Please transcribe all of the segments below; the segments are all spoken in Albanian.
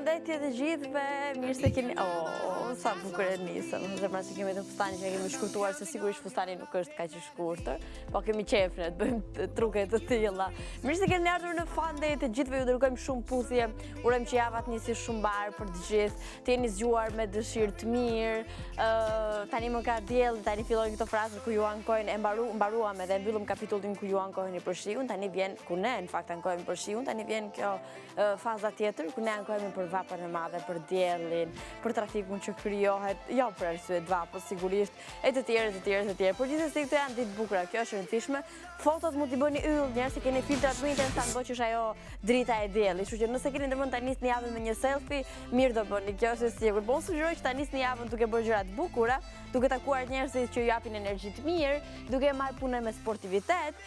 Përshëndetje të gjithëve, mirë se keni... sa bukur e nisëm. Zemra se kemi të fustani që kemi shkurtuar, se sigurisht fustani nuk është kaq i shkurtër, po kemi qefne të bëjmë truke të tilla. Mirë se keni ardhur në Fun Day, të gjithëve ju dërgojmë shumë puthje. Urojmë që java të nisi shumë mbar për të gjithë, të jeni zgjuar me dëshirë të mirë. Tani më ka diell, tani fillojnë këto frazë ku ju ankojnë, mbaruam edhe mbyllëm kapitullin ku ju ankojnë për shiun, tani vjen ku ne në fakt ankojmë për shiun, tani vjen kjo faza tjetër ku ne ankojmë për vapën e madhe, për diellin, për trafikun që krijohet, jo për arsye të vapës sigurisht, e të tjerë. Por gjithsesi këto janë ditë bukura, kjo është e rëndësishme. Fotot mund t'i bëni yll, njerëz që keni filtrat më interesant, që është ajo drita e diellit. Kështu që nëse keni ndërmend ta nisni javën me një selfie, mirë do bëni, kjo është e sigurt. Po unë sugjeroj që ta nisni javën duke bërë gjëra të bukura, duke takuar njerëzit që ju japin energji të mirë, duke marrë punën me sportivitet,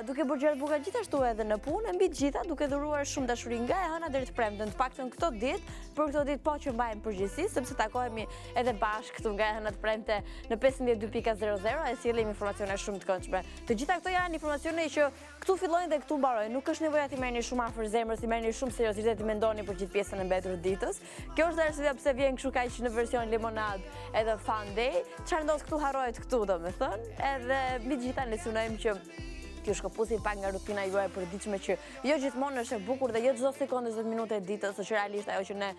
duke bërë gjëra të bukura gjithashtu edhe në punë, mbi të gjitha duke dhuruar shumë dashuri nga e hëna deri të premten. Të paktën këto ditë po që mbajmë përgjithësi, sepse takohemi edhe bashkë këtu nga e hëna të premte në 52.00 e sjellim informacione shumë të këndshme. Të gjitha këto janë informacione që këtu fillojnë dhe këtu mbarojnë. Nuk është nevojë ti merrni shumë afër zemrës, ti merrni shumë seriozisht dhe ti mendoni për gjithë pjesën e mbetur të ditës. Kjo është arsyeja pse vjen kështu kaq në version limonad edhe Fun Day. Çfarë ndodh këtu harrohet këtu, domethënë. Edhe mbi gjitha ne synojmë që ju shkëputin pak nga rutina juaj e përditshme që jo gjithmonë është e bukur dhe jo çdo sekondë 20 minuta e ditës është realisht ajo që ne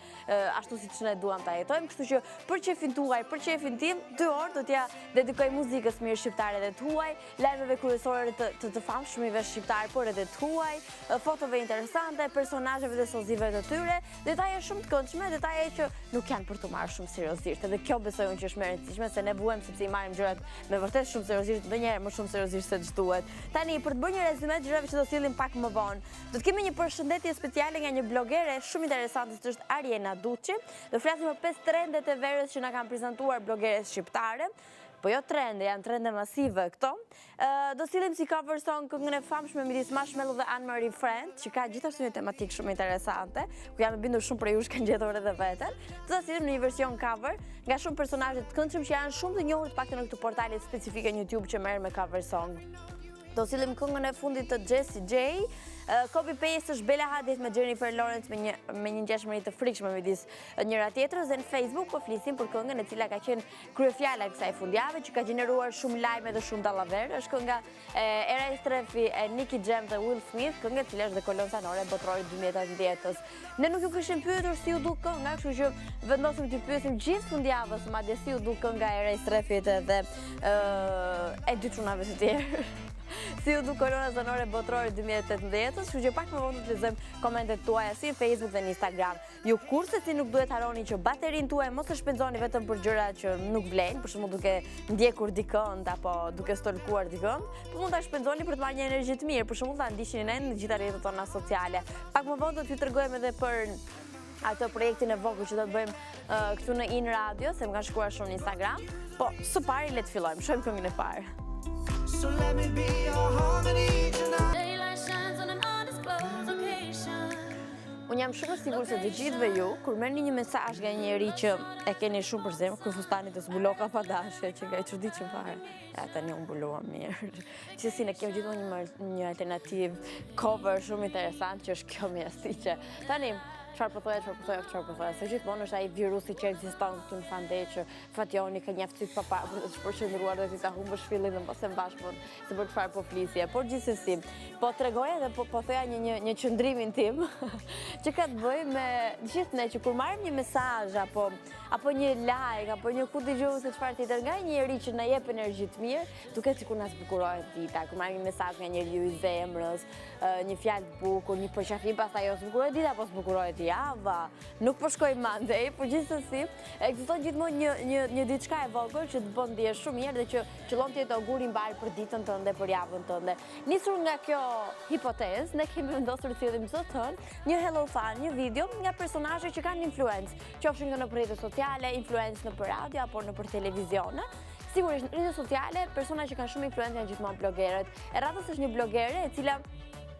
ashtu siç ne duam ta jetojmë, kështu që për qefin tuaj, për qefin tim, 2 orë do t'ja dedikoj muzikës mirë shqiptare dhe tuaj, lajmeve kryesore të famshmive shqiptar, por edhe tuaj, fotove interesante, personazheve dhe sozive të tyre, detaje shumë të këndshme, detaje që nuk janë për të marrë shumë seriozisht. Edhe kjo besoj unë që është më e rëndësishme, se ne vuajmë sepse i marrim gjërat me vërtet shumë seriozisht, ndonjëherë më shumë seriozisht se ç'duhet. Tani për të bërë një rezume të gjërave që do sillim pak më vonë. Do të kemi një përshëndetje speciale nga një blogere shumë interesante, që është Ariena Duçi. Do flasim për 5 trendet e verës që na kanë prezantuar blogeres shqiptare. Po jo trende, janë trende masive këto. Do sillim si cover song këngën e famshme midis Marshmello dhe Anne Marie Friend, që ka gjithashtu një tematikë shumë interesante, ku jam e bindur shumë prej jush kanë gjetur edhe veten. Do sillim në një version cover nga shumë personazhe të këndshëm që janë shumë të njohur të paktën në këto portale specifike në YouTube që merren me cover song. Do sillim këngën e fundit të Jessie J. Copy paste është Bella Hadid me Jennifer Lawrence me një ngjashmëri të frikshme midis njëra tjetrës, dhe në Facebook po flisim për këngën e cila ka qenë kryefjala e kësaj fundjavë, që ka gjeneruar shumë lajme dhe shumë dallaverë. Është kënga era e strefi e Nicky Jam dhe Will Smith, këngë e cila është dhe kolon zanore botërore 2018-s. Ne nuk ju kishim pyetur si u duk kënga, kështu që vendosëm t'ju pyesim gjithë fundjavës, madje si u duk kënga era e strefit edhe e dy çunave të tjerë. Si u duk kolona zanore botërore 2018-s, kështu që pak më vonë të lexojmë komentet tuaja si në Facebook dhe në Instagram. Ju kurse si nuk duhet harroni që baterinë tuaj mos e shpenzoni vetëm për gjëra që nuk vlen, për shembull duke ndjekur dikënd apo duke stalkuar dikënd, por mund ta shpenzoni për të marrë një energji të mirë, për shembull ta ndiqni ne në gjitha rrjetet tona sociale. Pak më vonë do t'ju tregojmë edhe për atë projektin e vogël që do të bëjmë këtu në In Radio, se më kanë shkruar shumë në Instagram. Po, së pari le të fillojmë. Shohim këngën e parë. So let me be your harmony tonight. Daylight shines on an undisclosed location. Unë jam shumë e sigurt se të gjithëve ju, kur merrni një mesazh nga një njerëz që e keni shumë për zemër, kur fustani të zbuloka pa dashje, që nga i çuditshëm fare. Ja, tani unë mbuluam mirë. Qësi ne kemi gjithmonë një alternativë cover shumë interesant, që është kjo mjestiqe. Tani çfarë po thoya, se gjithmonë është ai virusi që ekziston këtu në Fun Day, që fatjoni ka një aftësi pa të përqendruar dhe ti ta humbësh fillimin ose bashkë se për çfarë po flisje. Por gjithsesi, po tregoja dhe po thoya një qëndrimin tim që ka të bëjë me gjithë ne, që kur marrim një mesazh apo një like apo një ku dëgjojmë se çfarë tjetër nga një njerëz që na jep energji të mirë, duket sikur na zbukurohet dita. Kur marrim një mesazh nga njeriu i zemrës, një fjalë të bukur, një përqafim, pastaj jo zbukurohet dita, po zbukurohet java, nuk po shkoj Monday, por gjithsesi ekziston gjithmonë një diçka e vogël që të bën ndjesh shumë mirë dhe që qëllon të jetë auguri i mbar për ditën tënde, për javën tënde. Nisur nga kjo hipotezë, ne kemi vendosur të sillim sotën një hello fan, një video nga personazhe që kanë influencë, qofshin nga në rrjetet sociale, influencë në radio apo në për televizione. Sigurisht në rrjetet sociale, persona që kanë shumë influencë janë gjithmonë blogerët. E radhës është një blogere e cila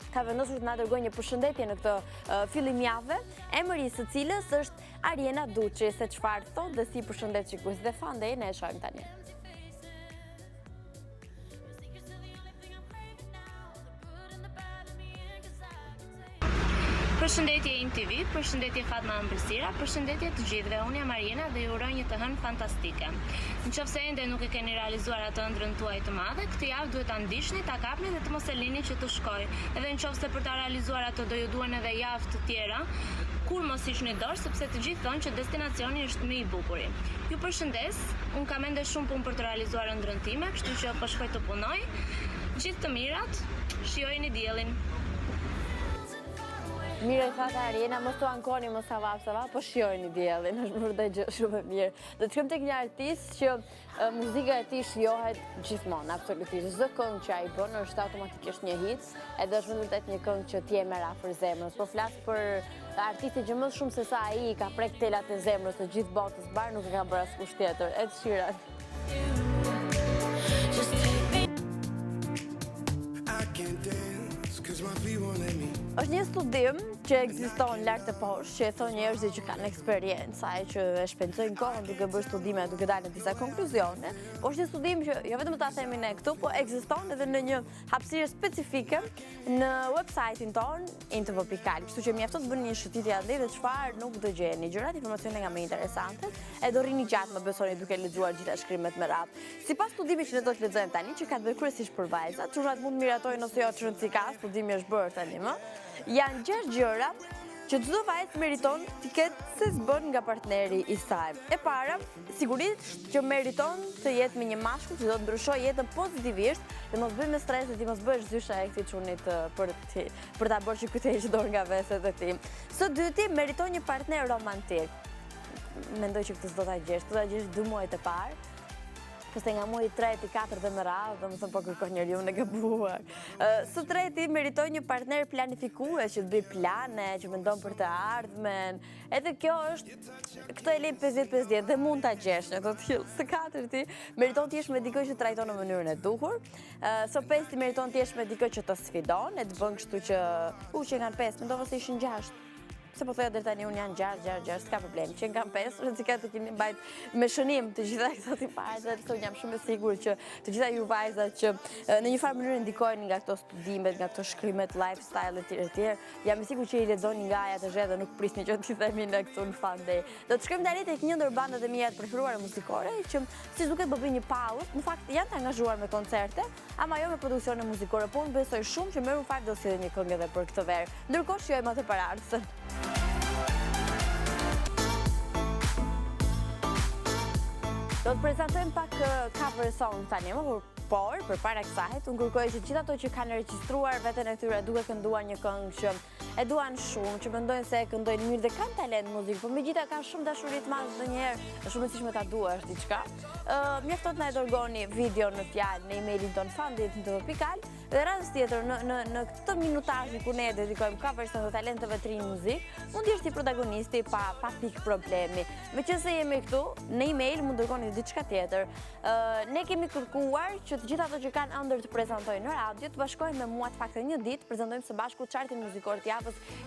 ka vendosur të na dërgojë një përshëndetje në këtë fillim jave, emri i së cilës është Ariena Duçi. Se çfarë thotë dhe si përshëndet shikues dhe Fun Day, ne e shohim tani. Përshëndetje Im TV, përshëndetje Fatma Ambëlsira, përshëndetje të gjithëve. Unë jam Mariena dhe ju uroj një të hënë fantastike. Nëse ende nuk e keni realizuar atë ëndrrën tuaj të madhe, këtë javë duhet ta ndiqni, ta kapni dhe të mos e lini që të shkojë. Edhe nëse për ta realizuar atë do ju duhen edhe javë të tjera, kur mos hiqni dorë sepse të gjithë thonë që destinacioni është më i bukuri. Ju përshëndes, unë kam ende shumë punë për të realizuar ëndrrën time, kështu që po shkoj të punoj. Gjithë të mirat, shijojeni diellin. Mirë e thata Ariena, mos të ankoni, mos avap, po shijojni diellin, është vërtet gjë shumë e mirë. Do të shkojmë tek një artist që muzika e tij shijohet gjithmonë, absolutisht. Çdo këngë që ai bën është automatikisht një hit, edhe është vërtet një këngë që t'je merr afër zemrës. Po flas për artistin që më shumë se sa ai ka prek telat e zemrës të gjithë botës bar, nuk e ka bërë askush tjetër. Ed Sheeran. I can't dance 'cause my feet won't let me. Është një studim që ekziston lart të poshtë, që e thonë njerëzit që kanë eksperiencë, ai që e shpenzojnë kohën duke bërë studime, duke dalë në disa konkluzione, po është një studim që jo vetëm ta themi ne këtu, po ekziston edhe në një hapësirë specifike në website-in ton intv.al. Kështu që mjafton të bëni një shëtitje andej dhe çfarë nuk dëgjeni. Gjërat, informacione nga më interesante, e do rrini gjatë, më besoni, duke lexuar gjitha shkrimet me radhë. Sipas studimit që ne do të lexojmë tani, që ka të bëjë kryesisht për vajzat, çunat mund miratojnë ose jo, ç'rëndësi ka, studimi është bërë tani më. Janë 6 gjëra që çdo vajzë meriton të ketë se s'bën nga partneri i saj. E para, sigurisht që meriton të jetë me një mashkull që do të ndryshojë jetën pozitivisht dhe mos bëj me stres dhe ti mos bësh zysha e këtij çunit për ta bërë që ky të heqë dorë nga veset e tij. Së dyti, meriton një partner romantik. Mendoj që këtë s'do ta gjesh, do ta gjesh 2 muajt e parë. Përse nga muaji i tretë, i katërt dhe më radhë, domethënë po kërkon njeriu në gabuar. Së treti, meriton një partner planifikues që të bëj plane, që mendon për të ardhmen. Edhe kjo është, këtë e lej 50-50 dhe mund ta gjesh në këtë tillë. Së katërti, meriton të jesh me dikë që trajton në mënyrën e duhur. Së pesti, meriton të jesh me dikë që të sfidon, e të bën kështu që që kanë 5, mendova se ishin 6. Se po thoja deri tani unë janë 6, s'ka problem. Që kanë 5, rëndësika të keni mbajt me shënim të gjitha këto tiparet, dhe jam shumë e sigurt që të gjitha ju vajzat që në një farë mënyrë ndikojnë nga këto studimet, nga këto shkrimet, lifestyle etj. Jam e sigurt që i lexoni nga aja të zhë dhe nuk prisni që t'i themi në këtu në Fan Day. Do të shkojmë tani tek një ndër bandat e mia të preferuara muzikore, që si duket do bëj një pauzë. Në fakt janë të angazhuar me koncerte, ama jo me produksione muzikore, po unë besoj shumë që Maroon 5 do sjellë një këngë edhe për këtë verë. Ndërkohë shijojmë atë paraardhësen. Do të prezantojmë pak cover song tani, por përpara kësaj, unë kërkoj që gjithë ato që kanë regjistruar veten e tyre duke kënduar një këngë që e duan shumë, që mendojnë se e këndojnë mirë dhe kanë talent muzikë, por megjithatë kanë shumë dashuri të madhe ndonjëherë, është shumë e rëndësishme ta duash diçka. Mjafton të na dërgoni video në fjalë në emailin ton fan@tv.al dhe radhës tjetër në këtë minutazh ku ne dedikojmë cover song të talenteve të rinj muzikë, mund të jesh ti protagonisti pa pikë problemi. Meqense jemi këtu, në email mund dërgoni diçka tjetër. Ne kemi kërkuar që të gjithë ato që kanë ëndër të prezantojnë në radio të bashkohen me mua të paktën një ditë, prezantojmë së bashku chartin muzikor të javës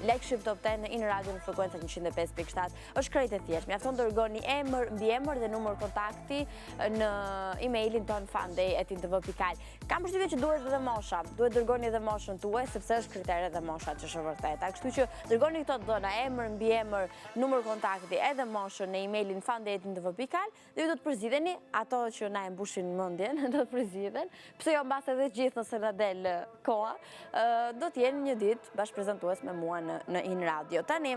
Like Shift Top 10 në In Radio në frekuenca 105.7. Është krejt e thjeshtë. Mjafton dërgoni emër, mbiemër dhe numër kontakti në emailin ton fanday@tv.al. Kam përshtypjen që duhet edhe mosha. Duhet dërgoni edhe moshën tuaj sepse është kriter edhe mosha që është e vërteta. Kështu që dërgoni këto dhëna, emër, mbiemër, numër kontakti edhe moshën në emailin fanday@tv.al dhe ju do të përzidheni ato që na e mbushin mendjen, do të përzidhen. Pse jo mbas edhe gjithë nëse na del koha, do të jenë një ditë bashkëprezantues me mua në In Radio. Tani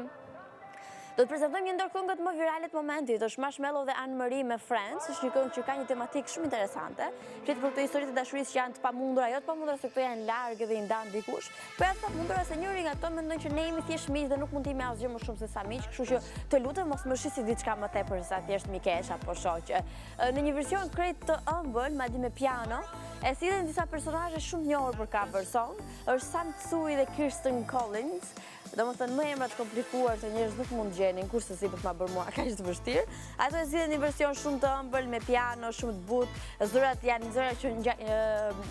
do të prezantojmë një ndër këngët më virale të momentit, është Marshmello dhe Anne Marie me Friends, është një këngë që ka një tematikë shumë interesante, flet për këto historitë të dashurisë që janë të pamundura, jo të pamundura se këto janë larg dhe i ndan dikush, por janë të pamundura se njëri nga ato mendon që ne jemi thjesht miq dhe nuk mund të jemi asgjë më shumë se sa miq, kështu që të lutem mos më shisi diçka më tepër se thjesht mikesh apo shoqe. Në një version krejt të ëmbël, madje me piano, e sillen disa personazhe shumë të njohur për cover song, është Sam Tsui dhe Kirsten Collins. Domethënë më emra të komplikuar të njerëz nuk mund gjenin, kurse si për të ma bërë mua kaq të vështirë. Ato e zgjidhen një version shumë të ëmbël me piano, shumë të butë. Zërat janë zëra që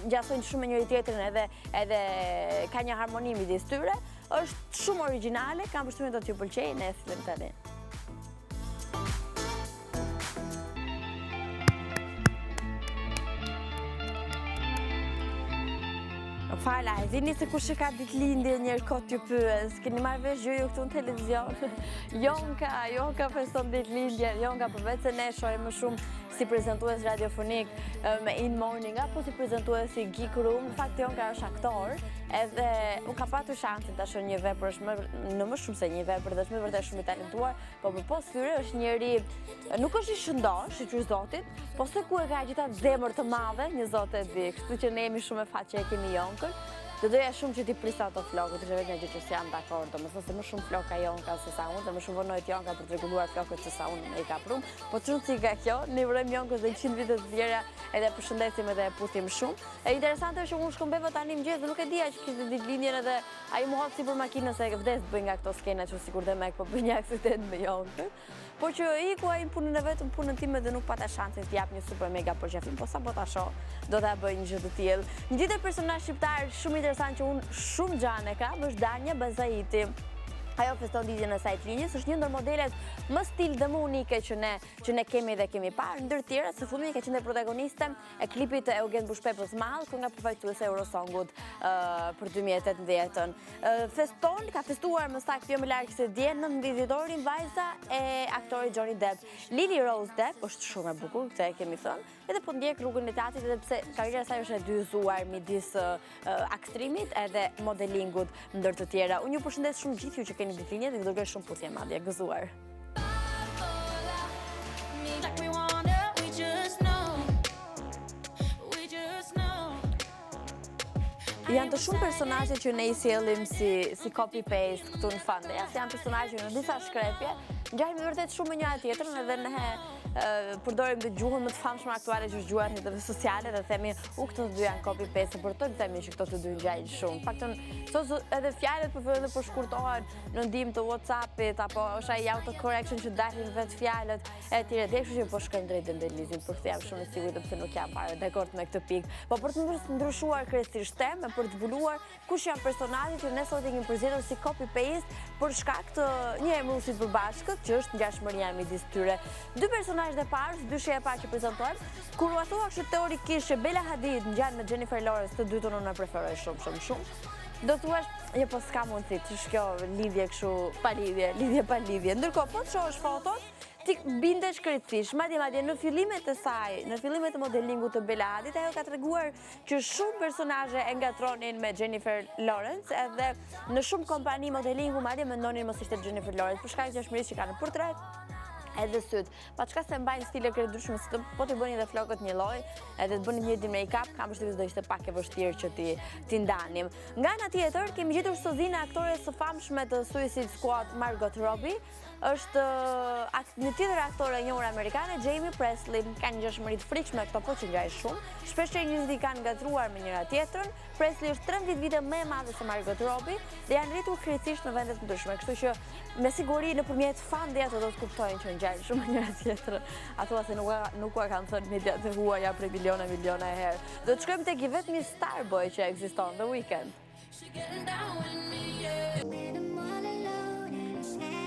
ngjasojnë shumë me njëri tjetrin edhe ka një harmoni midis tyre. Është shumë origjinale, kam përshtypjen do t'ju pëlqejë, ne e sillim tani. Fala, e dini se kush e ka ditëlindje njerë kot t'ju pyes, keni marrë vesh gjë ju këtu në televizion? Jonka feston ditëlindje, Jonka përveç se ne shohim më shumë si prezantues radiofonik me In Morning apo si prezantues si Geek Room, në fakt Jonka është aktor, edhe unë ka patur shansin ta shoh një vepër në më shumë se një vepër, dhe është me vërtet shumë i talentuar, po përpos tyre është njëri nuk është i shëndosh, i qysh zotit, po se ku e ka gjitha zemër të madhe, një zot e di, kështu që ne jemi shumë e fat që e kemi Jonkën. Dhe doja shumë që ti prisa ato flokët, të vetë një gjë që s'jam dakord, domethënë se më shumë flok ka Jonka se sa unë, dhe më shumë vonojt Jonka për të rregulluar flokët se sa unë me i kap rum, po çun si ka kjo, ne urojmë Jonkës dhe 100 vite të tjera, edhe e përshëndesim edhe e puthim shumë. E interesante është që unë shkombeva tani mëngjes dhe nuk e dija që kishte ditëlindjen edhe ai më hap sipër makinës se e vdes bëj nga këto skena që sikur të mek po bëj një aksident me Jonkën. Po që iku ai punën e vetëm punën time dhe nuk pata shanse të jap një super mega përqafim, po sa po ta shoh, do ta bëj një gjë të tillë. Një tjetër personazh shqiptar shumë interesant që unë shumë gjanë e kam është Danja Bazaiti. Ajo feston ditën e saj të linjës, është një ndër modelet më stil dhe më unike që ne kemi dhe kemi parë, ndër tjera së fundmi ka qenë protagoniste e klipit e Eugen Bushpepës Mall, kënga përfaqësuese e Eurosongut për 2018-ën. Ka festuar më saktë jo më larg se dje 19 dhjetorin vajza e aktorit Johnny Depp. Lily Rose Depp është shumë e bukur, këtë e kemi thënë, edhe po ndjek rrugën e teatrit edhe pse karriera e saj është e dyzuar midis aktrimit edhe modelingut ndër të tjera. Unë ju përshëndes shumë gjithë ju që keni ditëlindje dhe ju dërgoj shumë puthje madje, gëzuar. Like we wanna, we just know. We just know. Janë të shumë personazhe që ne i sjellim si copy-paste këtu në fund. Ja, janë personazhe në disa shkrepje, ngjajmë vërtet shumë me njëra tjetrën edhe ne përdorim dhe gjuhën më të famshme aktuale që është gjuha e rrjeteve sociale dhe themi këto të dy janë copy-paste, por të themi që këto të dy ngjajnë shumë. Faktën edhe fjalët përfillojnë dhe përshkurtohen në ndihmë të WhatsApp-it apo është ai autocorrection që dalin vetë fjalët e tjera. Dhe kështu që po shkojmë drejt Dembelizit, por jam shumë e sigurt pse nuk jam fare dakord me këtë pikë. Po për të ndryshuar krejtësisht temën, për të zbuluar kush janë personazhet që ne sot i kemi përzgjedhur si copy-paste për shkak të një emëruesi të përbashkët që është ngjashmëria midis tyre. Dy personazhe të parë, dy shije e parë që prezantohen, kur u thua kështu teorikisht që Bella Hadid ngjan me Jennifer Lawrence, të dytën unë e preferoj shumë. Do thuash, jo po s'ka mundësi, ç'është kjo lidhje kështu pa lidhje. Ndërkohë po të shohësh foton, ti bindesh krejtësisht, madje në fillimet e saj, në fillimet e modelingut të Bella Hadid, ajo ka treguar që shumë personazhe e ngatronin me Jennifer Lawrence, edhe në shumë kompani modelingu madje mendonin mos ishte Jennifer Lawrence, për shkak të ngjashmërisë që ka në portret edhe syt. Pa çka se mbajnë stile krejtëndryshme, po të bëni dhe flokët një lloj, edhe të bëni një make-up, kam përshtypjen se do ishte pak e vështirë që ti ndanim. Nga ana tjetër, kemi gjetur sozinë e aktores së famshme të Suicide Squad, Margot Robbie. Është një tjetër aktore e njohur amerikane, Jamie Presley, ka një ngjashmëri të frikshme këto po që ngjajnë shumë. Shpesh njerëzit i kanë ngatruar me njëra tjetrën. Presley është 13 vite më e madhe se Margot Robbie dhe janë rritur krejtësisht në vende të ndryshme. Kështu që me siguri nëpërmjet fandit ato do të kuptojnë që ngjajnë shumë me njëra tjetrën. Ato se nuk ka kanë thënë mediat e huaja prej miliona herë. Do të shkojmë tek i vetmi Starboy që ekziston, The Weeknd.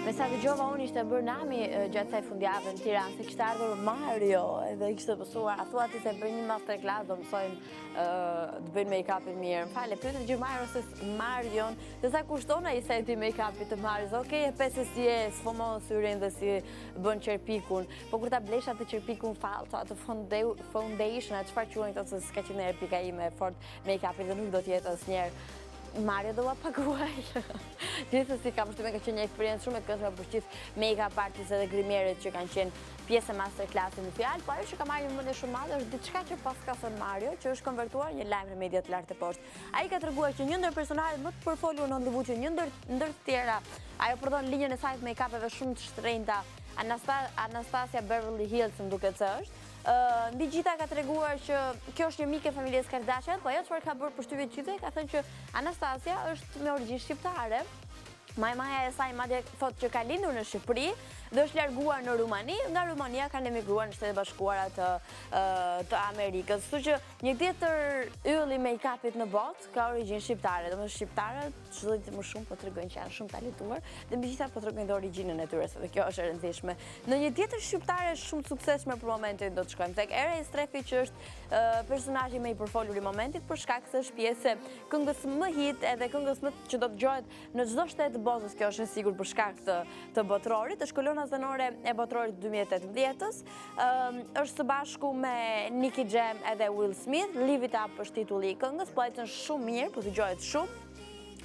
Me sa dëgjova unë ishte bërë nami gjatë kësaj fundjavë në Tiranë, se kishte ardhur Mario edhe i kishte pësuar, a thua ti se bëjnë një masterclass, do mësojmë të bëjnë make-upin mirë. M'fale, pyetet gjë Marion, se sa kushton ai seti make-upit të Marios. Okej, e pesë si e sfumon syrin dhe si bën qerpikun, po kur ta blesh atë qerpikun falso, atë foundation, atë çfarë quajnë ato, se s'ka qenë repika ime e fort make-upit dhe nuk do të jetë asnjëherë. Mario do ua paguaj. Gjithsesi kam përshtypjen ka qenë një eksperiencë shumë e këndshme për gjithë make-up artist edhe grimierët që kanë qenë pjesë e masterclassit në fjalë, po ajo që ka marrë një mendje shumë madhe është diçka që pas ka thënë Mario, që është konvertuar një lajm në mediat lart e poshtë. Ai ka treguar që një ndër personazhet më të përfolur në Hollywood, që një ndër të tjera, ajo përdor linjën e saj të make-upeve shumë të shtrenjta, Anastasia Beverly Hills, më duket se është. Mbi gjitha ka treguar që kjo është një mik e familjes Kardashian, po ajo çfarë ka bërë përshtypje gjithë, ka thënë që Anastasia është me origjinë shqiptare. Maja e saj madje thotë që ka lindur në Shqipëri, dhe është larguar në Rumani, nga Rumania kanë emigruar në Shtetet Bashkuara të Amerikës. Kështu që një tjetër yll i make-upit në botë ka origjinë shqiptare. Domethënë shqiptarët çdo ditë më shumë po tregojnë që janë shumë talentuar dhe megjithatë po tregojnë dhe origjinën e tyre, se dhe kjo është e rëndësishme. Në një tjetër shqiptare shumë të suksesshme për momentin do të shkojmë tek Era e Strefi, që është personazhi më i përfolur i momentit për shkak se është pjesë e këngës më hit edhe këngës më që do dëgjohet në çdo shtet të botës. Kjo është e sigurt për shkak të botrorit, është kolona zanore e botrorit 2018-s. Është së bashku me Nicky Jam edhe Will Smith. Live It Up është titulli i këngës, po ecën shumë mirë, po dëgjohet shumë.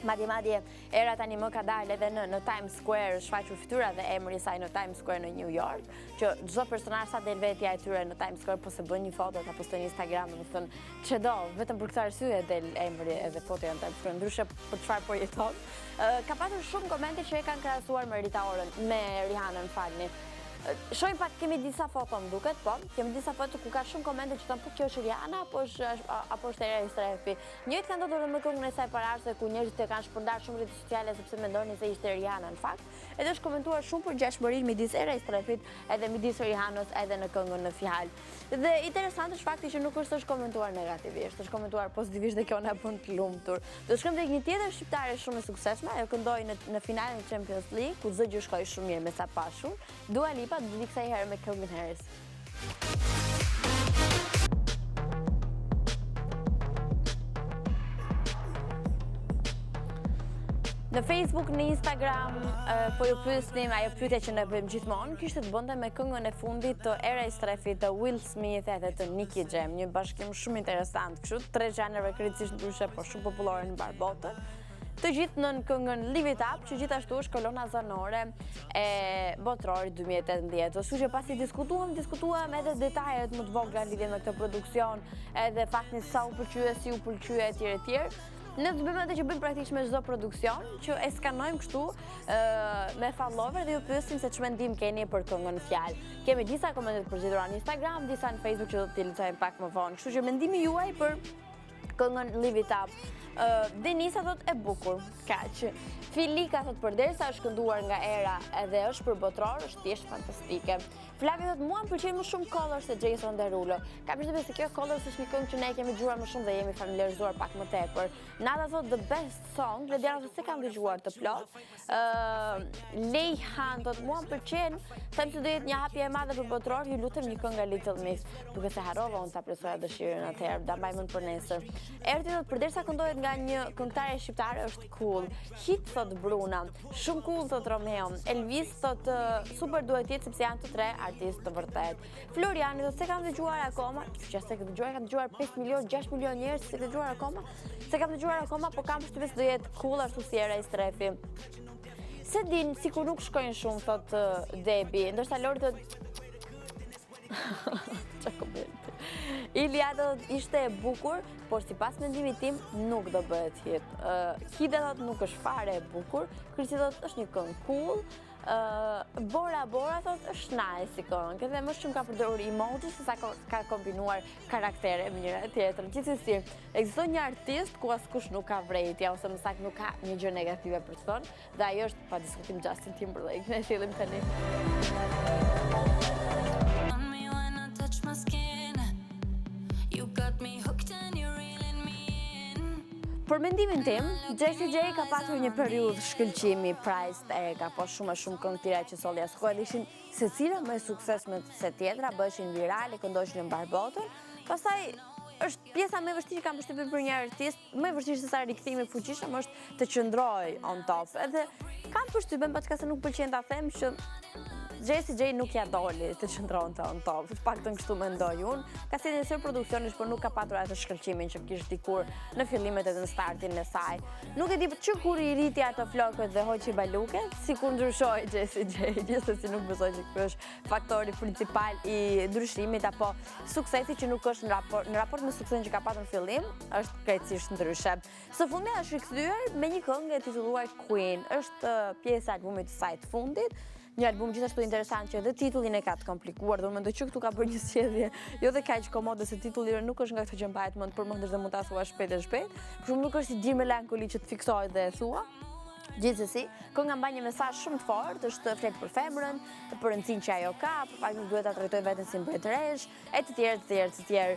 Madje Era tani më ka dalë edhe në Times Square, shfaqur fytyra dhe emri i saj në Times Square në New York, që çdo personazh sa del vetja e tyre në Times Square po se bën një foto ta postojnë në Instagram, domethënë çdo, vetëm për këtë arsye del emri edhe fotoja në Times Square, ndryshe për çfarë po jeton. Ka pasur shumë komente që e kanë krahasuar me Rita Orën, me Rihanën, falni. Shohim pak, kemi disa foto më duket, po. Kemi disa foto ku ka shumë komente që thonë po kjo është Rihanna apo është Era e Strefi. Njëjtë ka ndodhur me këngën e saj paraqse ku njerëzit e kanë shpërndar shumë rrjetet sociale sepse mendonin se ishte Rihanna në fakt. Edhe është komentuar shumë për ngjashmërinë midis Era e Strefit edhe midis Rihanës edhe në këngën në fjalë. Dhe interesant është fakti që nuk është komentuar negativisht, është komentuar pozitivisht dhe kjo na bën të lumtur. Do të shkojmë tek një tjetër shqiptare shumë e suksesshme, ajo këndoi në finalen e Champions League, ku çdo gjë shkoi shumë mirë me sa pashur. Dua Lipa do të kësaj herë me Calvin Harris. Në Facebook, në Instagram, po ju pyesnim, ajo pyetja që ne bëjmë gjithmonë, kishte të bënte me këngën e fundit të Era e Strefit, të Will Smith edhe të Nicky Jam, një bashkim shumë interesant, kështu, 3 zhanreve krejtësisht ndryshe, por shumë popullore në mbar botën. Të gjithë në këngën Live It Up, që gjithashtu është kolona zanore e botrorit 2018. Kështu që pasi diskutuam edhe detajet më të vogla lidhje me këtë produksion, edhe faktin sa u pëlqye, si u pëlqye etj. Ne do bëjmë atë që bëjmë praktikisht me çdo produksion, që e skanojmë kështu me follower dhe ju pyesim se ç'mendim keni për këngën në fjalë. Kemi disa komente të përgjithura në Instagram, disa në Facebook që do t'i lexojmë pak më vonë. Kështu që mendimi juaj për këngën Live It Up. Denisa thot e bukur, kaq. Filika thot përderisa është kënduar nga Era edhe është për botror, është thjesht fantastike. Flavia thot mua më pëlqen më shumë Colors se Jason Derulo. Ka përshtypjen se kjo Colors është një këngë që ne kemi dëgjuar më shumë dhe jemi familiarizuar pak më tepër. Nada thot the best song, Lediana thot se kam dëgjuar të plot. Lejhan thot mua më pëlqen, them se do jetë një hapje e madhe për botror, ju lutem një këngë nga Little Mix, duke se harrova unë ta presoja dëshirën atëherë, ta mbaj mend për nesër. Erti thot përderisa këndohet nga një këngëtare shqiptare është cool. Hit thot Bruna, shumë cool thot Romeo. Elvis thot super duhet jetë sepse janë të tre artistë të vërtet. Floriani thot se kam dëgjuar akoma, që se kam dëgjuar 5 milion, 6 milion njerëz se dëgjuar akoma. Se kam dëgjuar akoma, po kam përshtypjen se do jetë cool ashtu si Era e Strefi. Se din, sikur nuk shkojnë shumë thot Debi, ndoshta Lori thot çka komente. Iliada ishte e bukur, por sipas mendimit tim nuk do bëhet hit. Hida thot nuk është fare e bukur, Krisi thot është një këngë cool. Bora thot është nice si këngë, edhe më shumë ka përdorur emoji se sa ka kombinuar karaktere me njëra tjetrën. Gjithsesi, ekziston një artist ku askush nuk ka vrejtja ose më saktë nuk ka një gjë negative për të thënë, dhe ajo është pa diskutim Justin Timberlake. Ne fillim tani. My skin, you got me hooked and you're reeling me in. Për mendimin tim, Jessie J ka pasur një periudhë shkëlqimi, price tag apo shumë këngë tjera që solli as kohë ishin secila më e suksesshme se tjetra, bëheshin virale, këndoshin në mbar botën. Pastaj është pjesa më e vështirë që kam përshtypjen për një artist, më e vështirë se sa rikthimi i fuqishëm është të qëndroj on top. Edhe kam përshtypjen, paçka se nuk pëlqen ta them, që Jessie J nuk ja doli të qëndronte on top, paktën kështu mendoj unë. Ka si një sër produksionesh, por nuk ka patur atë shkëlqimin që kishte dikur në fillimet edhe në startin e saj. Nuk e di që kur i rriti ato flokët dhe hoqi baluket, sikur ndryshoi Jessie J, gjithsesi nuk besoj që ky është faktori principal i ndryshimit apo suksesit që nuk është në raport me suksesin që ka patur në fillim, është krejtësisht ndryshe. Së fundi është rikthyer me një këngë e titulluar Queen, është pjesa e albumit të saj të fundit. Një album gjithashtu interesant që edhe titullin e ka të komplikuar, dhe mendoj që këtu ka bërë një zgjedhje jo dhe kaq komode se titulli nuk është nga këto që mbahet mend përmendesh dhe mund ta thuash shpejt e shpejt. Por nuk është si dir melankoli që të fiksohet dhe e thua. Gjithsesi, kënga mban një mesazh shumë të fortë, është flet për femrën, për rëndësinë që ajo ka, për faktin duhet ta trajtojë veten si mbretëresh, e të tjerë.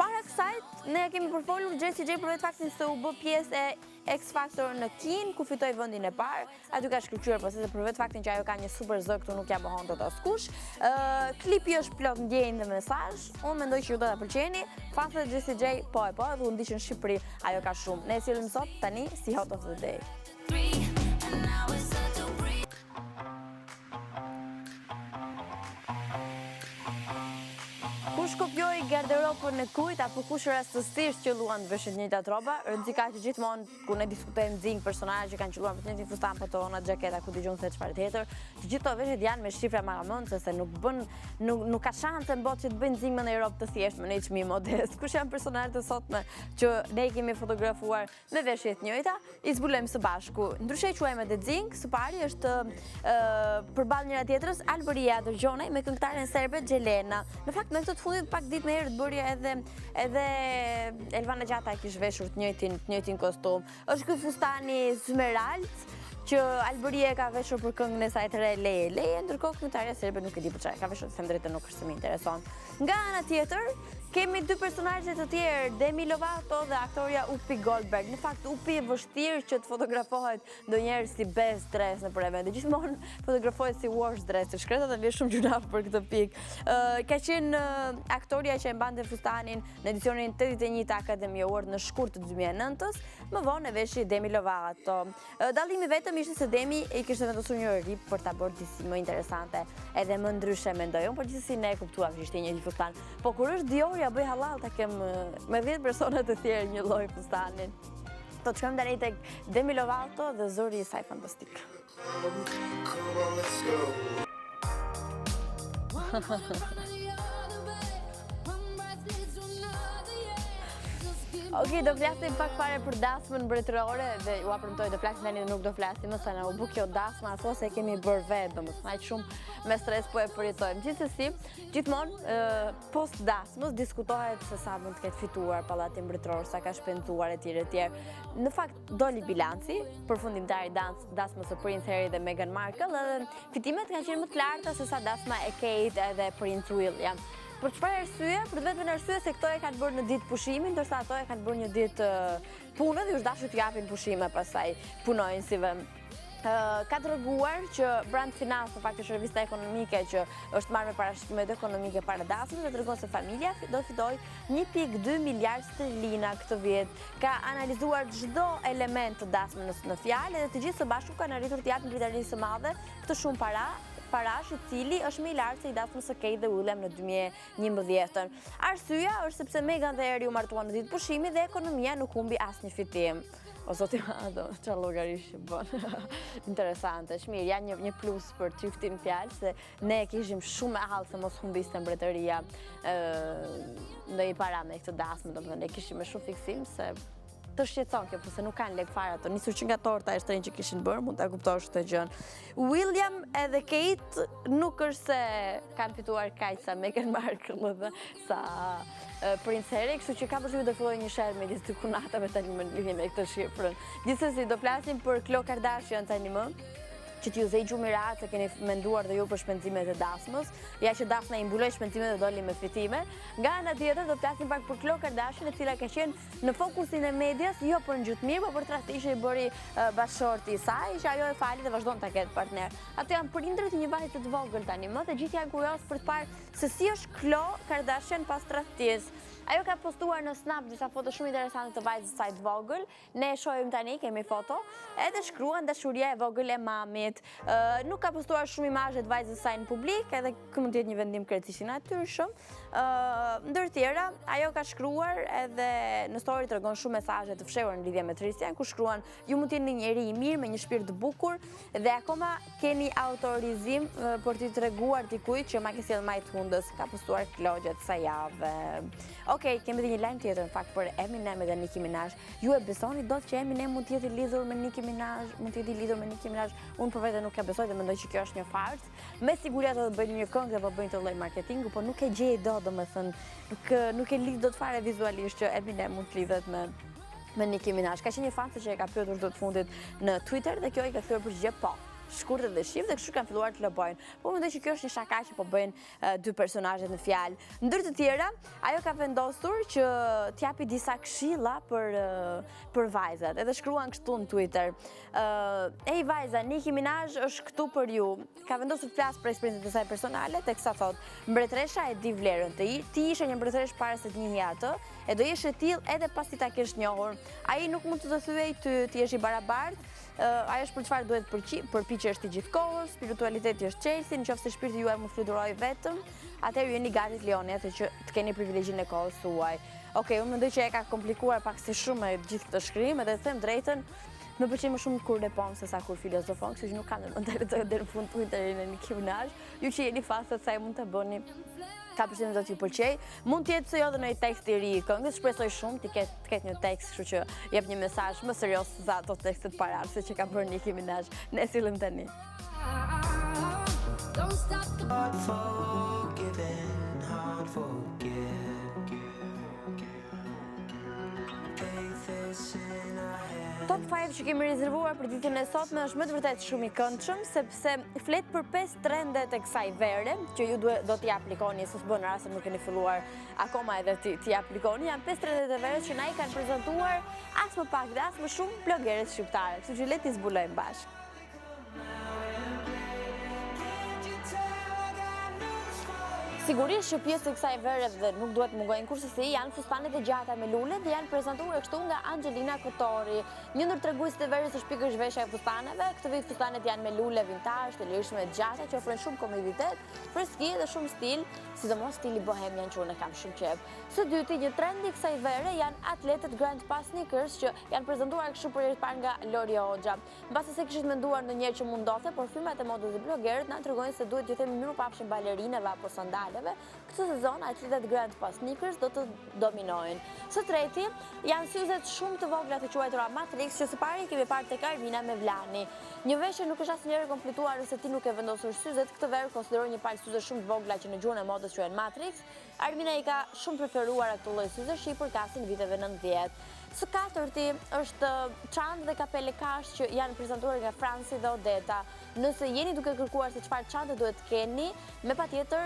Para kësaj, ne kemi përfolur Jessie J për vetë faktin se u bë pjesë e X Factor në Kin, ku fitoi vendin e parë. Aty ka shkëlqyer procesi për vetë faktin që ajo ka një super zë këtu nuk ja bëhon dot askush. Klipi është plot ndjenjë dhe mesazh. Unë mendoj që ju do ta pëlqeni. Fatet e Jessie J po edhe u ndiqën në Shqipëri, ajo ka shumë. Ne sillim sot tani si Hot of the Day. And now it's hard to breathe. Kush kopjoi garderobën e kujt apo kush rastësisht që luan veshën të njëjta tropa, rëndësi ka që gjithmonë ku ne diskutojmë nxingj personazhe që kanë qelluar për të njëjtin fustan, patona, xhaketa, ku dëgjon se çfarë tjetër. Të gjithë këto veshjet janë me shifra maramëndse se nuk ka shanse në botë që të bëjnë nxingj me një robë të thjeshtë, me një çmim modest. Kush janë personazhet e sotme që ne i kemi fotografuar me veshje të njëjta, i zbulojmë së bashku. Ndryshe quajmë edhe nxingj, së pari është përballë njëra tjetrës Alberia Dërgjonaj me këngëtaren serbe Gjelena. Në fakt me këtë të fundit pak ditë më herët bërja edhe Elvana Gjata e kishte veshur të njëjtin kostum. Është ky fustani Smerald që Alberia ka veshur për këngën e saj të re Leje, ndërkohë këngëtarja serbe nuk e di për çfarë ka veshur, them drejtë nuk është se më intereson. Nga ana tjetër, kemi dy personazhe të tjerë, Demi Lovato dhe aktoria Upi Goldberg. Në fakt Upi e vështirë që të fotografohet ndonjëherë si best dress nëpër evente. Gjithmonë fotografohet si wash dress. Shkreta dhe vjen shumë gjunaf për këtë pikë. Ka qenë aktoria që e mbante fustanin në edicionin 81 të Academy Award në shkurt të 2009-s. Më vonë e veshi Demi Lovato. Dallimi vetëm ishte se Demi i kishte vendosur një rip për ta bërë disi më interesante, edhe më ndryshe mendoj unë, por gjithsesi ne e kuptuam që ishte një fustan. Po kur është Dior ja bëj halal ta kem me 10 persona të tjerë një lloj fustanin. Do të shkojmë tani tek Demi Lovato dhe zëri i saj fantastik. Okej, do flasim pak fare për dasmën mbretërore dhe ju premtoj do flasim tani dhe nuk do flasim më se na u bë kjo dasma ato se kemi bërë vetë, domethënë aq shumë me stres po e përjetojmë. Gjithsesi, gjithmonë post dasmës diskutohet se sa mund të ketë fituar pallati mbretëror, sa ka shpenzuar etj. Në fakt doli bilanci përfundimtar i dasmës së Prince Harry dhe Meghan Markle dhe fitimet kanë qenë më të larta se sa dasma e Kate edhe Prince William. Për çfarë arsye? Për vetëm arsye se këto e kanë bërë në ditë pushimi, ndërsa ato e kanë bërë një ditë pune dhe u dashur t'ju japin pushime pastaj punojnësive. Ka treguar që Brand Finance, në fakt është revista ekonomike që është marrë me parashikimet ekonomike para dasmës dhe tregon se familja do fitoj 1.2 miliard sterlina këtë vit. Ka analizuar çdo element të dasmës në fjalë dhe të gjithë së bashku kanë arritur të japin drejtarisë së madhe këtë shumë parash i cili është më i lartë se i dasmës së Kate dhe William në 2011. Arsyeja është sepse Meghan dhe Harry u martuan në ditë pushimi dhe ekonomia nuk humbi asnjë fitim. O zoti madh, çfarë llogarish që bën. Interesante, mirë, janë një plus për çiftin fjalë se ne kishim shumë me hall se mos humbiste mbretëria ndonjë para me këtë dasmë, domethënë ne kishim me shumë fiksim se të shqetëson kjo, përse nuk kanë lek fare ato. Nisur që nga torta e shtrenjtë që kishin bërë, mund ta kuptosh këtë gjë. William edhe Kate nuk është se kanë fituar kaq sa Meghan Markle dhe sa Prince Harry, kështu që ka përshtypjen të fillojë një sherr midis dy kunatave tani më lidhje me këtë shifrën. Gjithsesi do flasim për Khloe Kardashian tani më, që t'ju zej gjumë i rahat se keni menduar dhe ju për shpenzimet e dasmës, ja që dasma i mbuloj shpenzimet dhe doli me fitime. Nga ana tjetër do të flasim pak për Khloe Kardashian, e cila ka qenë në fokusin e medias, jo për ngjytmir, por për tradhtë që i bëri bashkëshorti i saj, që ajo e fali dhe vazhdon ta ketë partner. Ato janë prindërit e një vajze të vogël tani më, dhe gjithë janë kurioz për të parë se si është Khloe Kardashian pas tradhtisë. Ajo ka postuar në Snap disa foto shumë interesante të vajzës saj të vogël. Ne e shohim tani, kemi foto, edhe shkruan dashuria e vogël e mamit. Nuk ka postuar shumë imazhe të vajzës saj në publik, edhe kë mund të jetë një vendim krejtësisht i natyrshëm. Ndër tjera, ajo ka shkruar edhe në story tregon shumë mesazhe të fshehura në lidhje me Tristian, ku shkruan: "Ju mund të jeni një njerëz i mirë me një shpirt të bukur dhe akoma keni autorizim për t'i treguar dikujt që ma ke sjell më të hundës." Ka postuar Khloe gjatë kësaj jave. Okej, kemi edhe një lajm tjetër në fakt për Eminem dhe Nicki Minaj. Ju e besoni dot që Eminem mund të jetë i lidhur me Nicki Minaj? Unë për vete nuk e besoj dhe mendoj që kjo është një farsë. Me siguri ato do bëjnë një këngë dhe do bëjnë të lloj marketingu, por nuk e gjej dot, domethënë, nuk e lidh dot fare vizualisht që Eminem mund të lidhet me Nicki Minaj. Ka qenë një fan se që e ka pyetur çdo të fundit në Twitter dhe kjo i ka thyer përgjigje po. Shkurtë dhe shiv dhe kështu kanë filluar të lobojnë. Po mendoj që kjo është një shaka që po bëjnë dy personazhet në fjalë. Ndër të tjera, ajo ka vendosur që t'japi disa këshilla për vajzat. Edhe shkruan kështu në Twitter. Ej vajza, Nicki Minaj është këtu për ju. Ka vendosur të flasë për eksperiencën e saj personale, teksa thot, mbretëresha e di vlerën të ti ishe një mbretëresh para se të njihni atë, e do jesh e tillë edhe pasi ta kesh njohur. Ai nuk mund të të thyej ti jesh i barabartë. Ajo është për çfarë duhet përpiqesh ti gjithkohës, spiritualiteti është çelësi, nëse shpirti juaj mund fluturoj vetëm, atëherë ju jeni gati të lejoni atë që të keni privilegjin e kohës suaj. Okej, unë mendoj që e ka komplikuar pak si shumë me gjithë këtë shkrim, edhe të them drejtën, më pëlqen më shumë kur lepon se sa kur filozofon, kështu që nuk kam mend të lexoj deri në fund Twitterin e Nicki Minaj. Ju që jeni fan se sa mund të bëni. Ka përshtypjen do t'ju pëlqej. Mund të jetë se jo edhe në një tekst i ri i këngës, shpresoj shumë të ketë një tekst, kështu që jep një mesazh më serioz se ato tekstet paraqse që ka bërë Nicki Minaj. Ne sillim tani. Hard forgiven, hard forget. Faith is in our hands. Top 5 që kemi rezervuar për ditën e sotme është më të vërtet shumë i këndshëm, sepse flet për 5 trendet e kësaj vere, që ju do t'i aplikoni, se s'bën rast se nuk keni filluar akoma edhe t'i aplikoni. Janë 5 trendet e vere që na i kanë prezantuar as më pak dhe as më shumë blogerët shqiptare, kështu që le t'i zbulojmë bashkë. Sigurisht që pjesë të kësaj vere dhe nuk duhet mungojnë kurse si janë fustanet e gjata me lule dhe janë prezantuar kështu nga Angelina Kotori. Një ndër treguesit e verës është pikërisht veshja e fustaneve. Këtë vit fustanet janë me lule vintage, të lirshme të gjata që ofrojnë shumë komoditet, freski dhe shumë stil, sidomos stili bohemian që unë kam shumë qejf. Së dyti, një trend i kësaj vere janë atletët Grand Pass sneakers që janë prezantuar kështu për herë të parë nga Lori Hoxha. Mbasi se kishit menduar ndonjëherë që mund ndodhte, por firmat e modës dhe blogerët na tregojnë se duhet të themi mirupafshim balerinave apo sandaleve. Këtë sezon atletët Grand Pass sneakers do të dominojnë. Së treti, janë syzet shumë të vogla të quajtura Matrix që së pari kemi parë tek Armina me Vlani. Një veshje nuk është asnjëherë komplikuar nëse ti nuk e vendosur syzet. Këtë verë konsideroj një palë syze shumë të vogla që në gjuhën e modës quhen Matrix. Armina i ka shumë preferuar atë lloj syzesh i përkasin viteve 90. Së katërti është çantë dhe kapele kashë që janë prezantuar nga Franci dhe Odeta. Nëse jeni duke kërkuar se çfarë çante duhet të keni, me patjetër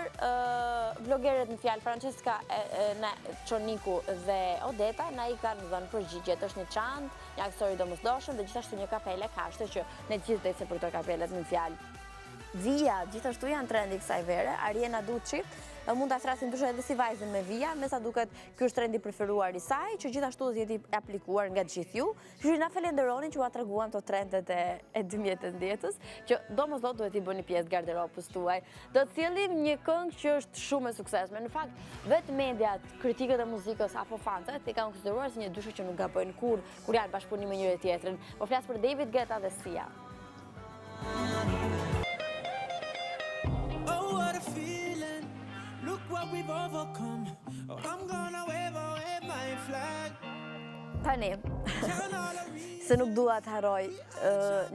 blogerët në fjalë Francesca Çoniku dhe Odeta na i kanë dhënë përgjigjet. Është një çantë, një aksesori domosdoshëm dhe gjithashtu një kapele kashte që ne të gjithë se për këto kapelet në fjalë. Via, gjithashtu janë trendi kësaj vere, Ariana Ducci, mund ta thrasin ndryshe edhe si vajzën me via, me sa duket ky është trendi preferuar i saj, që gjithashtu do të jetë aplikuar nga gjithë ju. Kështu na falenderoni që ua treguam këto trendet e 2018-s, që domosdoshmë duhet i bëni pjesë garderobës tuaj. Do të sjellim një këngë që është shumë e suksesshme. Në fakt, vetë mediat, kritikët e muzikës apo fanët e kanë konsideruar si një dyshë që nuk gabojnë kur janë bashkëpunim me njëri tjetrin. Po flas për David Guetta dhe Sia. Oh, what a feeling. Look what we've overcome. Oh, I'm gonna wave my flag. Tani, Turn all the se nuk dua të harroj,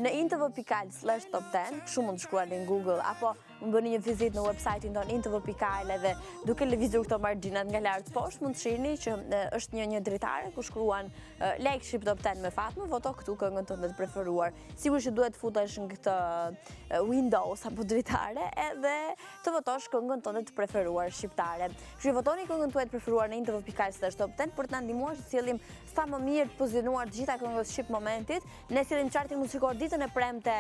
në intv.al/top 10, shumë mund të shkruani në Google, apo më bëni një vizit në website-in tonë intv.al dhe duke lëvizur këto margjinat nga lart poshtë, mund të shihni që është një dritare ku shkruan like ship top 10 me Fatmë, voto këtu këngën tënde të preferuar. Sigurisht që duhet futesh në këtë Windows apo dritare edhe të votosh këngën tënde të preferuar shqiptare. Kështu votoni këngën tuaj të preferuar në intv.al/top 10 për të na ndihmuar të sjellim sa më mirë të pozicionuar të gjitha këngët shqip momentit. Ne sjellim chartin muzikor ditën e premte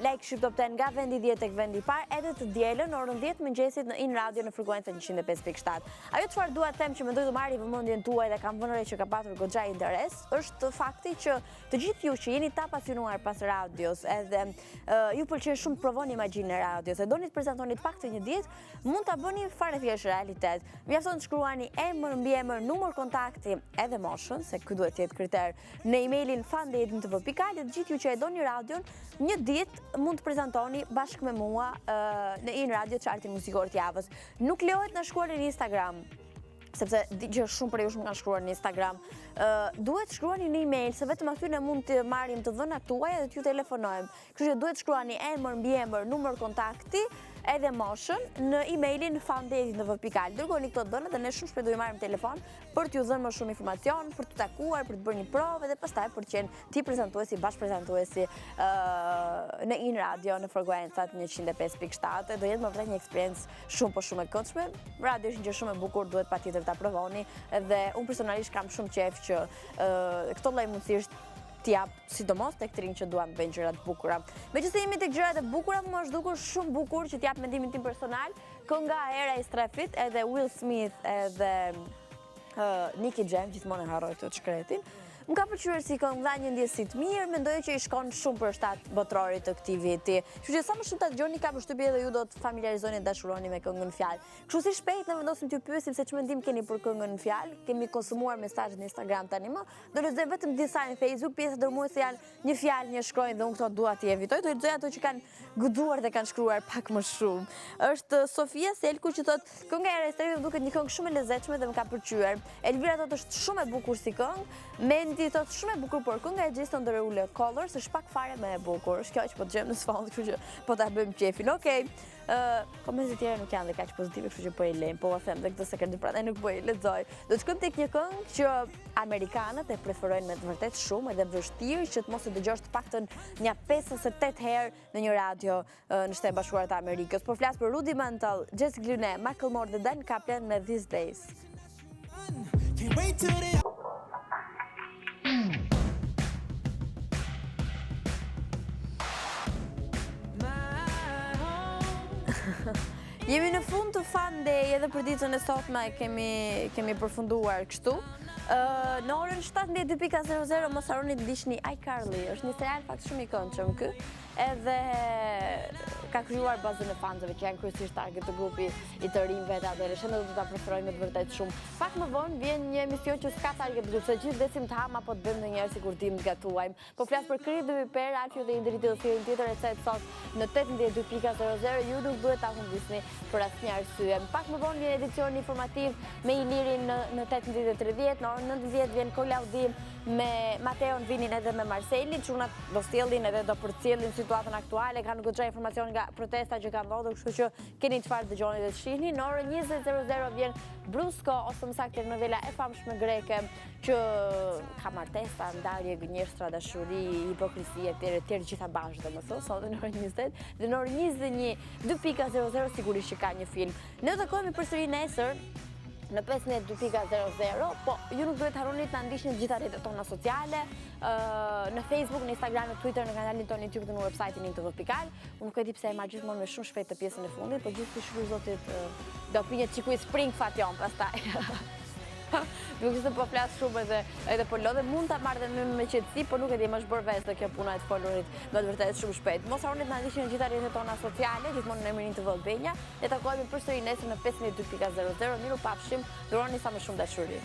like ship top 10 nga vendi 10 tek vendi i parë, edhe të dielën orën 10 mëngjesit në In Radio në frekuencën 105.7. Ajo çfarë dua të them që mendoj të marrë vëmendjen tuaj dhe kam vënë re që ka patur goxha interes, është fakti që të gjithë ju që jeni ta pasionuar pas radios, edhe ju pëlqen shumë të provoni magjinë e radios, e doni të prezantoni të paktën një ditë, mund ta bëni fare thjesht realitet. Mjafton të shkruani emër, mbiemër, numër kontakti edhe moshën, se ky duhet të jetë kriter, në emailin fan@intv.al dhe të gjithë ju që e doni radion, një ditë mund të prezantoni bashkë me mua në In Radio chartin muzikor të javës. Nuk lejohet na shkruani në Instagram, sepse gjë shumë për ju shumë kanë shkruar në Instagram. Duhet shkruani në email, se vetëm aty ne mund të marrim të dhënat tuaja dhe t'ju telefonojmë. Kështu që duhet shkruani emër, mbiemër, numër kontakti edhe moshën në emailin foundation.al. Dërgoni këto dhëna dhe ne shumë shpejt do ju marrim telefon për t'ju dhënë më shumë informacion, për t'u takuar, për të bërë një provë dhe pastaj për të qenë ti prezantuesi, bashkëprezantuesi në In Radio në frekuencat 105.7. Do jetë më vërtet një eksperiencë shumë e këndshme. Radio është një gjë shumë e bukur, duhet patjetër ta provoni dhe unë personalisht kam shumë qejf që këto lloj mundësish t'jap, sidomos tek të rinj që duan të bëjnë gjëra të bukura. Megjithëse jemi tek gjërat e bukura, më është dukur shumë bukur që t'jap mendimin tim personal, kënga Era e Strefit, edhe Will Smith edhe Nicky Jam, gjithmonë e harroj të shkretin. Më ka pëlqyer si këngë, dha një ndjesi të mirë, mendoj që i shkon shumë për shtat botrorit të këtij viti. Kështu që sa më shumë ta dëgjoni, kam përshtypjen edhe ju do të familiarizoni dhe dashuroni me këngën fjalë. Kështu si shpejt ne vendosim t'ju pyesim se ç'mendim keni për këngën fjalë. Kemi konsumuar mesazhet në Instagram tani më. Do lexoj vetëm disa në Facebook, pjesë dërmuese janë një fjalë, një shkronjë dhe unë këto dua t'i evitoj. Do lexoj ato që kanë guxuar dhe kanë shkruar pak më shumë. Është Sofia Selku që thotë kënga e Strefit duket një këngë shumë e lezetshme dhe më ka pëlqyer. Elvira thotë është shumë e bukur si këngë. Ti thotë shumë e bukur por kënga e Jason Derulo Colors është pak fare më e bukur. Është kjo që po dëgjojmë në sfond, kështu që po ta bëjmë qefin. Okej. Komentet tjera nuk janë dhe kaq pozitive, kështu që po i lejm. Po them dhe këtë sekret prandaj nuk po i lexoj. Do të shkojmë tek një këngë që amerikanët e preferojnë me të vërtet shumë edhe vështirë që të mos e dëgjosh të paktën një 5 ose 8 herë në një radio në Shtetet Bashkuara të Amerikës. Po flas për Rudimental, Jessica Gluné, Macklemore dhe Dan Kaplan me These Days. Can't wait till they Jemi në fund të Fun Day edhe për ditën e sotme kemi përfunduar kështu. Në orën 17:00 mos harroni të ndiqni iCarly. Është një serial fakt shumë i këndshëm ky. Edhe ka krijuar bazën e fansëve që janë kryesisht target të grupi i të rinjve të atëherë. Shëndet do ta preferojnë me të vërtet shumë. Pak më vonë vjen një emision që s'ka target grup, se gjithë besim të ham apo të bëjmë ndonjëherë sikur dim të gatuajmë. Po flas për Kri dhe Piper, Alfio dhe Indri të thirrën tjetër recet sot në 18:00. Ju nuk duhet ta humbisni për asnjë arsye. Pak më vonë vjen edicion informativ me Ilirin në 18:30, në orën 19 vjen Kolaudim me Mateon, vinin edhe me Marcelin, çunat do sjellin edhe do përcjellin situatën aktuale, kanë goxha informacion nga protesta që kanë ndodhur, kështu që keni çfarë dëgjoni dhe shihni. Në orën 20:00 vjen Brusko, ose më saktë telenovela e famshme greke që ka martesa, ndarje, gënjeshtra, dashuri, hipokrisi etj. Gjitha bashkë domethënë, sot në orën 20 dhe në orën 21:00 sigurisht që ka një film. Ne do takohemi përsëri nesër në 15:00, po ju nuk duhet harroni të na ndiqni në gjitha rrjetet tona sociale, në Facebook, në Instagram, në Twitter, në kanalin tonë YouTube dhe në website-in in.tv.al. Unë nuk e di pse e marr gjithmonë me shumë shpejt të pjesën e fundit, po gjithsesi shkruaj zotit do pinje çikuj spring fation pastaj. Nuk ishte po flas shumë edhe po lodhe, mund ta marrë dhe me qetësi, po nuk e di, më është bërë vesh kjo puna e të folurit me të vërtetë shumë shpejt. Mos harroni të na ndiqni në gjitha rrjetet tona sociale, gjithmonë në emrin TV Albania. Ne takohemi përsëri nesër në 15:00. Miru pafshim, duroni sa më shumë dashuri.